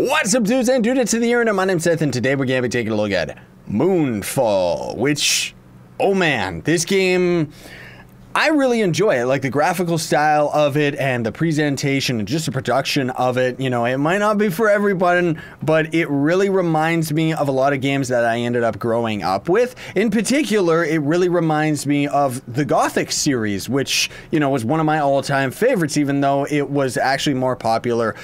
What's up, dudes and dudettes of the internet? My name's Scythe, and today we're going to be taking a look at Moonfall, which, oh man, this game, I really enjoy it. Like the graphical style of it and the presentation and just the production of it. You know, it might not be for everyone, but it really reminds me of a lot of games that I ended up growing up with. In particular, it really reminds me of the GOTHIC series, which, you know, was one of my all-time favorites, even though it was actually more popular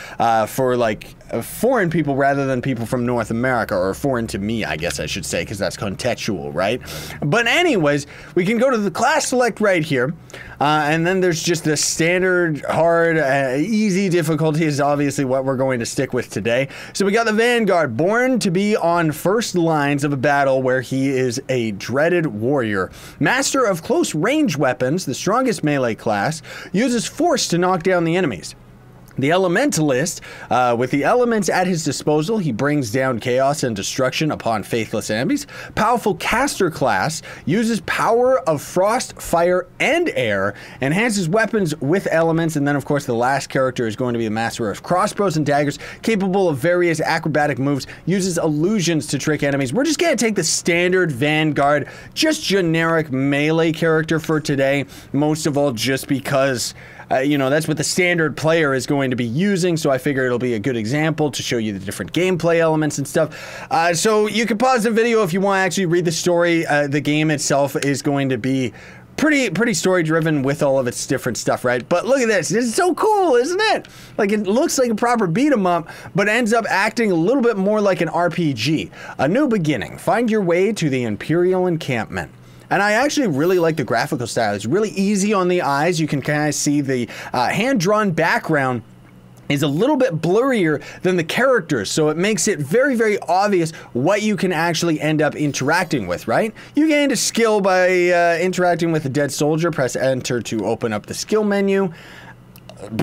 for like foreign people rather than people from North America, or foreign to me, I guess I should say, because that's contextual, right? But anyways, we can go to the class select right here, and then there's just the standard, hard, easy difficulty is obviously what we're going to stick with today. So we got the Vanguard, born to be on first lines of a battle where he is a dreaded warrior. Master of close range weapons, the strongest melee class, uses force to knock down the enemies. The Elementalist, with the elements at his disposal, he brings down chaos and destruction upon faithless enemies. Powerful Caster class, uses power of frost, fire, and air, enhances weapons with elements, and then of course the last character is going to be a master of crossbows and daggers, capable of various acrobatic moves, uses illusions to trick enemies. We're just gonna take the standard Vanguard, just generic melee character for today, most of all just because you know, that's what the standard player is going to be using, so I figure it'll be a good example to show you the different gameplay elements and stuff. So you can pause the video if you want to actually read the story. The game itself is going to be pretty story driven with all of its different stuff, right? But look at this. This is so cool, isn't it? Like, it looks like a proper beat 'em up, but ends up acting a little bit more like an RPG. A new beginning. Find your way to the Imperial encampment. And I actually really like the graphical style. It's really easy on the eyes. You can kind of see the hand-drawn background is a little bit blurrier than the characters, so it makes it very, very obvious what you can actually end up interacting with, right? You gain a skill by interacting with a dead soldier. Press enter to open up the skill menu.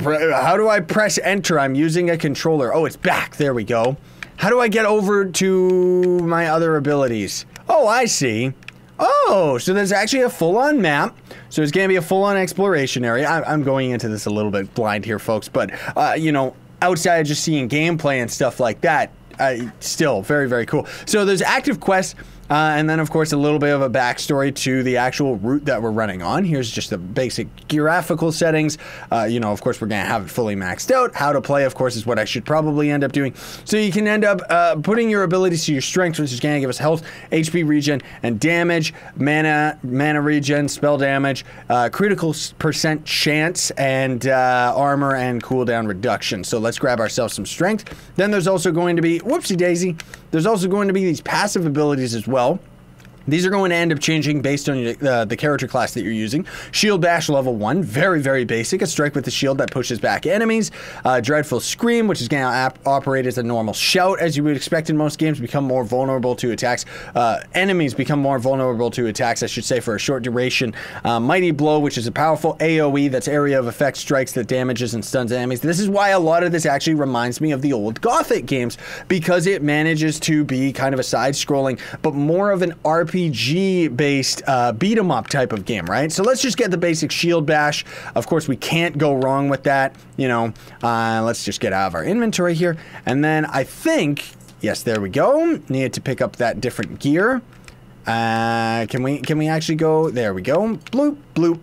How do I press enter? I'm using a controller. Oh, it's back. There we go. How do I get over to my other abilities? Oh, I see. Oh, so there's actually a full-on map. So it's going to be a full-on exploration area. I'm going into this a little bit blind here, folks, but, you know, outside of just seeing gameplay and stuff like that, still very, very cool. So there's active quests, and then, of course, a little bit of a backstory to the actual route that we're running on. Here's just the basic graphical settings. You know, of course, we're going to have it fully maxed out. How to play, of course, is what I should probably end up doing. So you can end up putting your abilities to your strengths, which is going to give us health, HP regen, and damage, mana regen, spell damage, critical percent chance, and armor and cooldown reduction. So let's grab ourselves some strength. Then there's also going to be, whoopsie daisy, there's also going to be these passive abilities as well. These are going to end up changing based on the character class that you're using. Shield Bash level 1, very, very basic. A strike with the shield that pushes back enemies. Dreadful Scream, which is going to operate as a normal shout, as you would expect in most games, become more vulnerable to attacks. Enemies become more vulnerable to attacks, I should say, for a short duration. Mighty Blow, which is a powerful AoE, that's area of effect strikes that damages and stuns enemies. This is why a lot of this actually reminds me of the old GOTHIC games, because it manages to be kind of a side-scrolling, but more of an RPG-based beat 'em up type of game, right? So let's just get the basic Shield Bash. Of course, we can't go wrong with that. You know, let's just get out of our inventory here, and then I think, yes, there we go. Need to pick up that different gear. Can we actually go? There we go. Bloop bloop.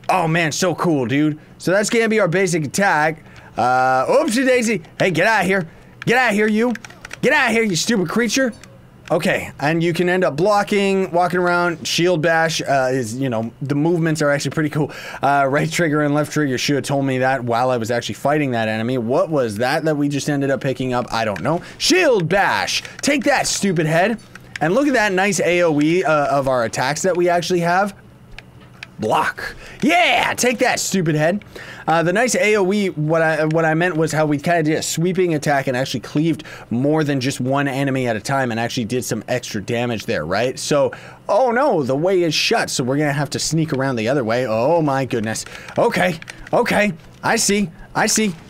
Oh man, so cool, dude. So that's gonna be our basic attack. Oopsie daisy. Hey, get out of here. Get out of here, you. Get out of here, you stupid creature. Okay, and you can end up blocking, walking around. Shield Bash is, you know, the movements are actually pretty cool. Right trigger and left trigger should have told me that while I was actually fighting that enemy. What was that we just ended up picking up? I don't know. Shield Bash! Take that, stupid head! And look at that nice AoE of our attacks that we actually have. Block. Yeah, take that, stupid head. The nice AoE, what I meant was how we kind of did a sweeping attack and actually cleaved more than just one enemy at a time and actually did some extra damage there, right? So, oh no, the way is shut, so we're gonna have to sneak around the other way. Oh my goodness. Okay, okay, I see.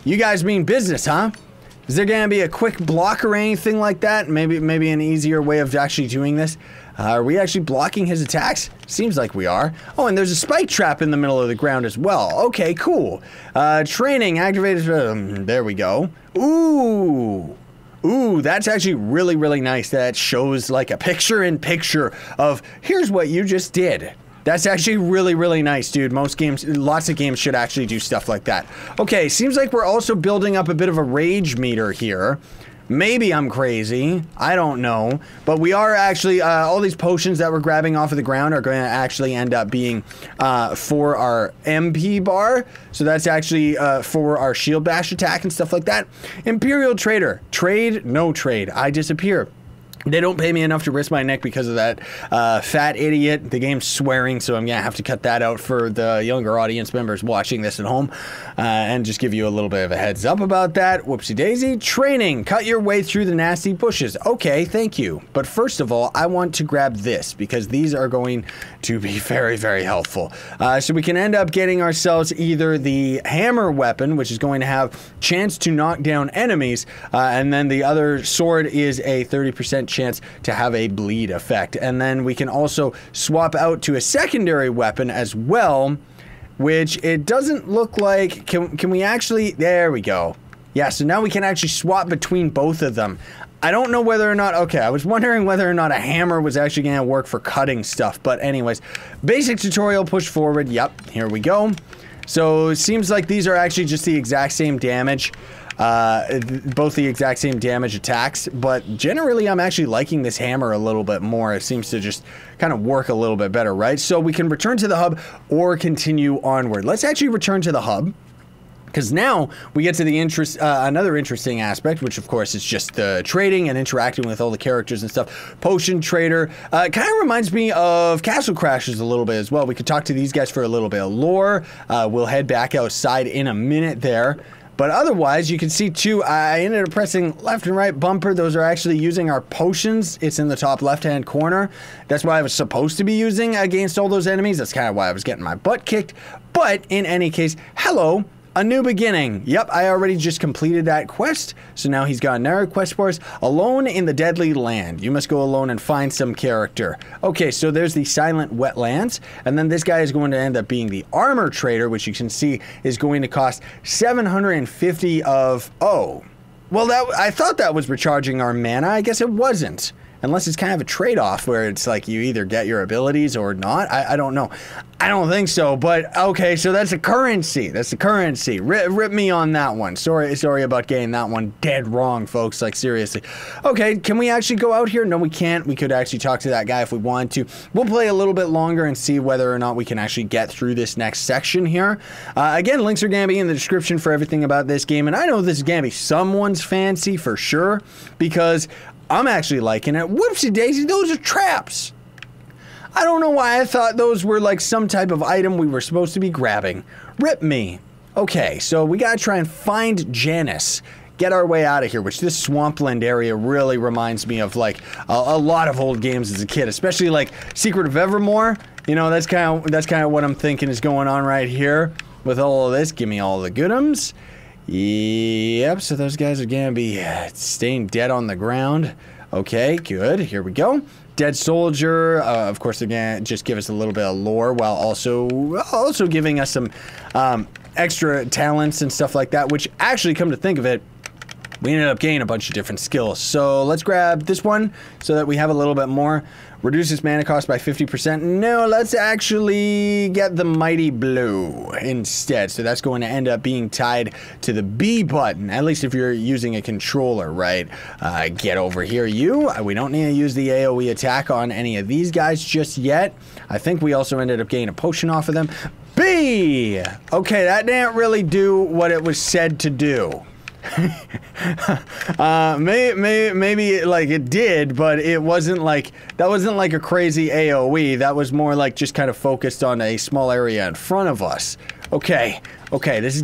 You guys mean business, huh? Is there gonna be a quick block or anything like that? Maybe an easier way of actually doing this? Are we actually blocking his attacks? Seems like we are. Oh, and there's a spike trap in the middle of the ground as well. Okay, cool. Training activated. There we go. Ooh. Ooh, that's actually really, really nice. That shows like a picture-in-picture of here's what you just did. That's actually really, really nice, dude. Most games, lots of games should actually do stuff like that. Okay, seems like we're also building up a bit of a rage meter here. Maybe I'm crazy. I don't know. But we are actually, all these potions that we're grabbing off of the ground are going to actually end up being for our MP bar. So that's actually for our shield bash attack and stuff like that. Imperial Trader. Trade? No trade. I disappear. They don't pay me enough to risk my neck because of that fat idiot. The game's swearing, so I'm going to have to cut that out for the younger audience members watching this at home. And just give you a little bit of a heads up about that. Whoopsie daisy. Training. Cut your way through the nasty bushes. Okay, thank you. But first of all, I want to grab this because these are going to be very, very helpful. So we can end up getting ourselves either the hammer weapon, which is going to have chance to knock down enemies, and then the other sword is a 30% chance to have a bleed effect. And then we can also swap out to a secondary weapon as well, which it doesn't look like. Can we actually? There we go. Yeah, so now we can actually swap between both of them. I don't know whether or not, okay, I was wondering whether or not a hammer was actually going to work for cutting stuff, but anyways, basic tutorial, push forward. Yep, here we go. So it seems like these are actually just the exact same damage. Both the exact same damage attacks, but generally I'm actually liking this hammer a little bit more. It seems to just kind of work a little bit better, right? So we can return to the hub or continue onward. Let's actually return to the hub, because now we get to the another interesting aspect, which of course is just the trading and interacting with all the characters and stuff. Potion Trader kind of reminds me of Castle Crashers a little bit as well. We could talk to these guys for a little bit of lore. We'll head back outside in a minute there. But otherwise, you can see too, I ended up pressing left and right bumper. Those are actually using our potions. It's in the top left-hand corner. That's what I was supposed to be using against all those enemies. That's kind of why I was getting my butt kicked. But in any case, hello. A new beginning. Yep, I already just completed that quest. So now he's got another quest for us. Alone in the Deadly Land. You must go alone and find some character. Okay, so there's the Silent Wetlands. And then this guy is going to end up being the Armor Trader, which you can see is going to cost 750 of... Oh. Well, I thought that was recharging our mana. I guess it wasn't. Unless it's kind of a trade-off where it's like you either get your abilities or not. I don't know. I don't think so, but okay, so that's a currency. That's the currency. Rip me on that one. Sorry about getting that one dead wrong, folks. Like, seriously. Okay, can we actually go out here? No, we can't. We could actually talk to that guy if we wanted to. We'll play a little bit longer and see whether or not we can actually get through this next section here. Again, links are going to be in the description for everything about this game, and I know this is going to be someone's fancy for sure, because I'm actually liking it. Whoopsie daisy, those are traps. I don't know why I thought those were like some type of item we were supposed to be grabbing. Rip me. Okay, so we gotta try and find Janice. Get our way out of here, which this swampland area really reminds me of like a lot of old games as a kid, especially like Secret of Evermore. You know, that's kind of what I'm thinking is going on right here with all of this. Give me all the goodums. Yep, so those guys are gonna be staying dead on the ground. Okay, good. Here we go. Dead soldier. Of course, they're gonna just give us a little bit of lore while also giving us some extra talents and stuff like that, which actually, come to think of it, we ended up gaining a bunch of different skills. So let's grab this one so that we have a little bit more. Reduces mana cost by 50%. No, let's actually get the Mighty Blow instead. So that's going to end up being tied to the B button, at least if you're using a controller, right? Get over here, you. We don't need to use the AoE attack on any of these guys just yet. I think we also ended up getting a potion off of them. B! Okay, that didn't really do what it was said to do. Maybe like it did, but it wasn't like, that wasn't like a crazy AoE. That was more like just kind of focused on a small area in front of us. Okay, this is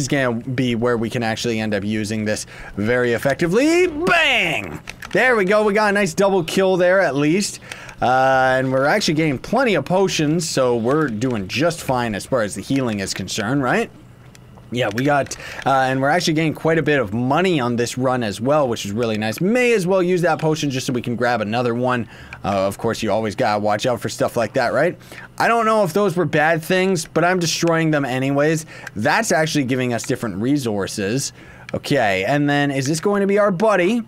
gonna be where we can actually end up using this very effectively. Bang! There we go. We got a nice double kill there at least. And we're actually getting plenty of potions, so we're doing just fine as far as the healing is concerned, right? Yeah, we got, and we're actually getting quite a bit of money on this run as well, which is really nice. May as well use that potion just so we can grab another one. Of course, you always gotta watch out for stuff like that, right? I don't know if those were bad things, but I'm destroying them anyways. That's actually giving us different resources. Okay, and then is this going to be our buddy?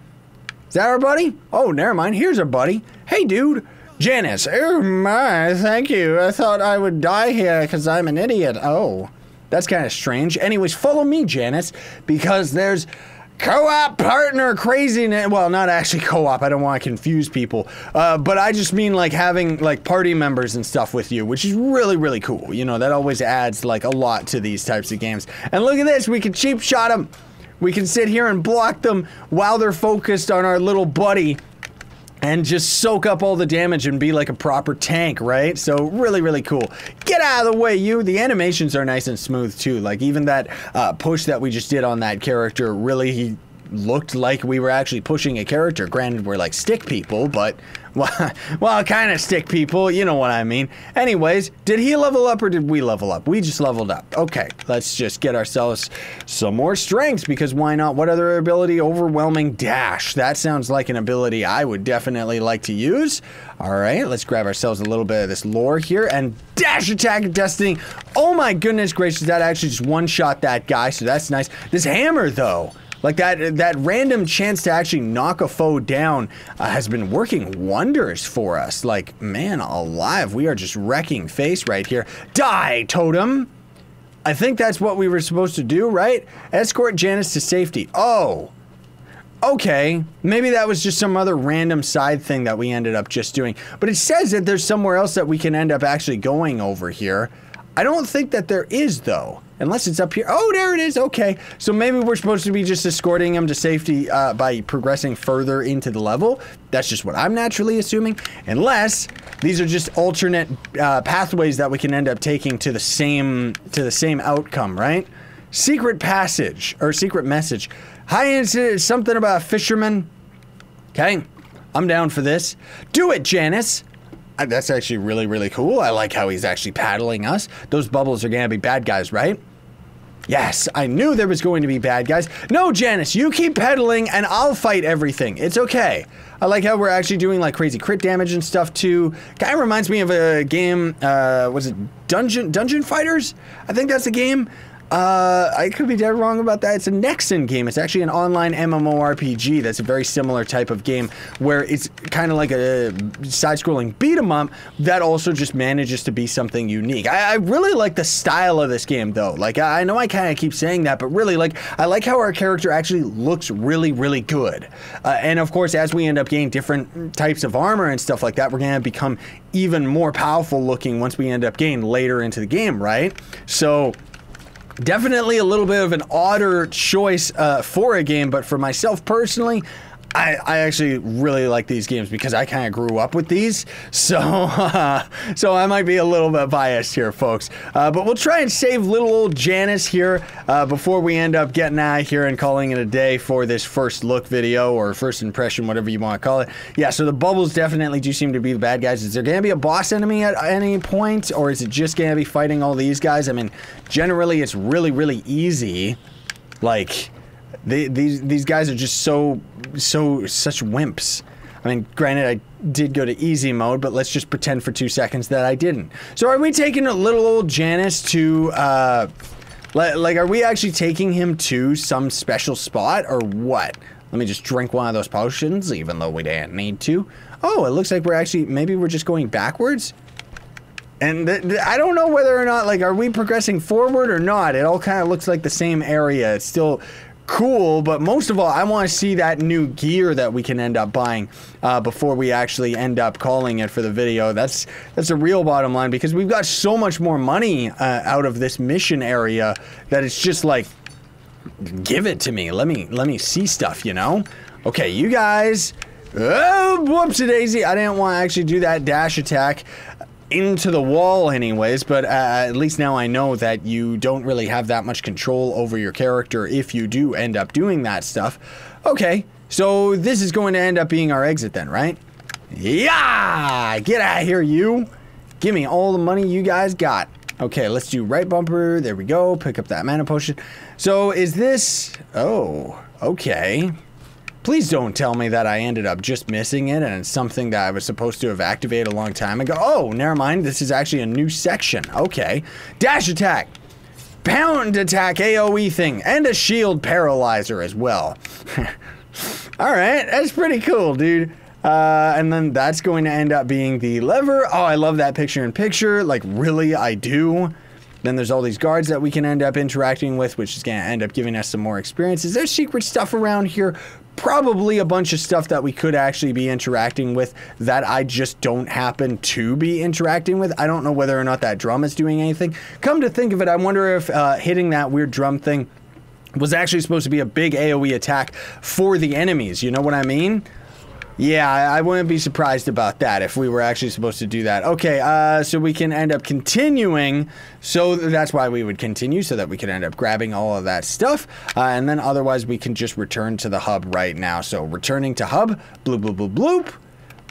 Is that our buddy? Oh, never mind. Here's our buddy. Hey, dude. Janice. Oh, my. Thank you. I thought I would die here because I'm an idiot. Oh, that's kind of strange. Anyways, follow me, Janice, because there's co-op partner craziness. Well, not actually co-op. I don't want to confuse people. But I just mean like having like party members and stuff with you, which is really, really cool. You know, that always adds like a lot to these types of games. And look at this. We can cheap shot them. We can sit here and block them while they're focused on our little buddy and just soak up all the damage and be like a proper tank, right? So really, really cool. Get out of the way, you. The animations are nice and smooth too. Like even that push that we just did on that character, really he looked like we were actually pushing a character. Granted, we're like stick people, but well, kind of stick people, you know what I mean. Anyways, did he level up or did we level up? We just leveled up. Okay, let's just get ourselves some more strengths because why not? What other ability? Overwhelming dash. That sounds like an ability I would definitely like to use. All right, let's grab ourselves a little bit of this lore here and dash attack of destiny. Oh my goodness gracious, that actually just one-shot that guy, so that's nice. This hammer though, like that random chance to actually knock a foe down has been working wonders for us. Like, man alive, we are just wrecking face right here. Die, totem! I think that's what we were supposed to do, right? Escort Janice to safety. Oh. Okay, maybe that was just some other random side thing that we ended up just doing. But it says that there's somewhere else that we can end up actually going over here. I don't think that there is, though. Unless it's up here. Oh, there it is. Okay. So maybe we're supposed to be just escorting him to safety by progressing further into the level. That's just what I'm naturally assuming. Unless these are just alternate pathways that we can end up taking to the same outcome, right? Secret passage or secret message. Hi, it's something about a fisherman. Okay. I'm down for this. Do it, Janice. That's actually really, really cool. I like how he's actually paddling us. Those bubbles are going to be bad guys, right? Yes, I knew there was going to be bad guys. No, Janice, you keep pedaling and I'll fight everything. It's okay. I like how we're actually doing like crazy crit damage and stuff too. Kind of reminds me of a game, was it Dungeon Fighters? I think that's the game. I could be dead wrong about that. It's a Nexon game. It's actually an online MMORPG that's a very similar type of game where it's kind of like a side-scrolling beat-em-up that also just manages to be something unique. I really like the style of this game, though. Like, I know I kind of keep saying that, but really, like, I like how our character actually looks really, really good. And, of course, as we end up getting different types of armor and stuff like that, we're going to become even more powerful looking once we end up getting later into the game, right? So definitely a little bit of an odder choice for a game, but for myself personally, I actually really like these games because I kind of grew up with these, so so I might be a little bit biased here, folks. But we'll try and save little old Janice here before we end up getting out of here and calling it a day for this first look video or first impression, whatever you want to call it. Yeah, so the bubbles definitely do seem to be the bad guys. Is there going to be a boss enemy at any point, or is it just going to be fighting all these guys? I mean, generally it's really, really easy. Like, these guys are just such wimps. I mean, granted, I did go to easy mode, but let's just pretend for 2 seconds that I didn't. So are we taking a little old Janice to, like, are we actually taking him to some special spot or what? Let me just drink one of those potions, even though we didn't need to. Oh, it looks like we're actually, maybe we're just going backwards? And I don't know whether or not, like, are we progressing forward or not? It all kind of looks like the same area. It's still cool, but most of all, I want to see that new gear that we can end up buying before we actually end up calling it for the video. That's a real bottom line, because we've got so much more money out of this mission area that it's just like, give it to me. Let me see stuff, you know? Okay, you guys. Oh, whoopsie-daisy. I didn't want to actually do that dash attack into the wall anyways, but at least now I know that you don't really have that much control over your character if you do end up doing that stuff. Okay, so this is going to end up being our exit then, right? Yeah! Get out of here, you! Give me all the money you guys got. Okay, let's do right bumper. There we go. Pick up that mana potion. So is this... Oh, okay. Please don't tell me that I ended up just missing it and it's something that I was supposed to have activated a long time ago. Oh, never mind. This is actually a new section. Okay. Dash attack. pound attack AoE thing, and a shield paralyzer as well. Alright, that's pretty cool, dude. And then that's going to end up being the lever. Oh, I love that picture-in-picture. Like, really, I do. Then there's all these guards that we can end up interacting with, which is going to end up giving us some more experiences. There's secret stuff around here. Probably a bunch of stuff that we could actually be interacting with that I just don't happen to be interacting with. I don't know whether or not that drum is doing anything. Come to think of it, I wonder if hitting that weird drum thing was actually supposed to be a big AoE attack for the enemies. You know what I mean? Yeah, I wouldn't be surprised about that if we were actually supposed to do that. Okay, so we can end up continuing. So that's why we would continue, so that we can end up grabbing all of that stuff. And then otherwise we can just return to the hub right now. So returning to hub, bloop, bloop, bloop, bloop.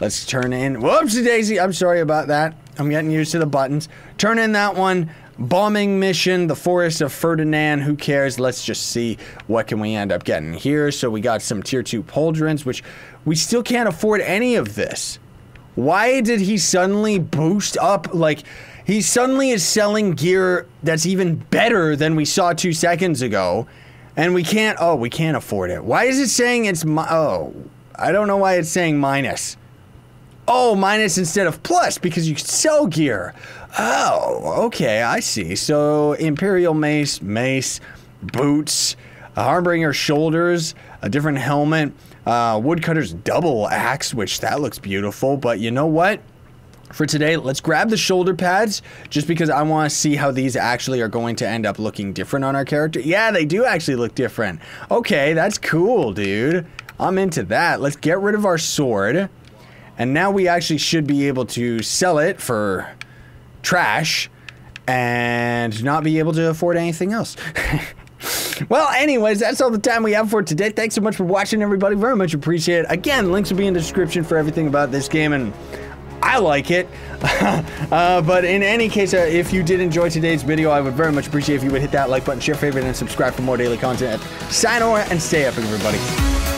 Let's turn in, whoopsie daisy, I'm sorry about that. I'm getting used to the buttons. Turn in that one. Bombing mission, the Forest of Ferdinand, who cares? Let's just see what can we end up getting here. So we got some tier 2 pauldrons, which we still can't afford any of this. Why did he suddenly boost up? Like, he suddenly is selling gear that's even better than we saw 2 seconds ago. And we can't, oh, we can't afford it. Why is it saying it's, oh, I don't know why it's saying minus. Oh, minus instead of plus, because you can sell gear. Oh, okay, I see. So, Imperial Mace, boots, Harbinger shoulders, a different helmet, Woodcutter's double axe, which that looks beautiful. But you know what? For today, let's grab the shoulder pads, just because I want to see how these actually are going to end up looking different on our character. Yeah, they do actually look different. Okay, that's cool, dude. I'm into that. Let's get rid of our sword. And now we actually should be able to sell it for trash and not be able to afford anything else. Well, anyways, that's all the time we have for today. Thanks so much for watching, everybody. Very much appreciate it. Again, links will be in the description for everything about this game, and I like it. But in any case, if you did enjoy today's video, I would very much appreciate if you would hit that like button, share, favorite, and subscribe for more daily content. Sayonara and stay epic, everybody.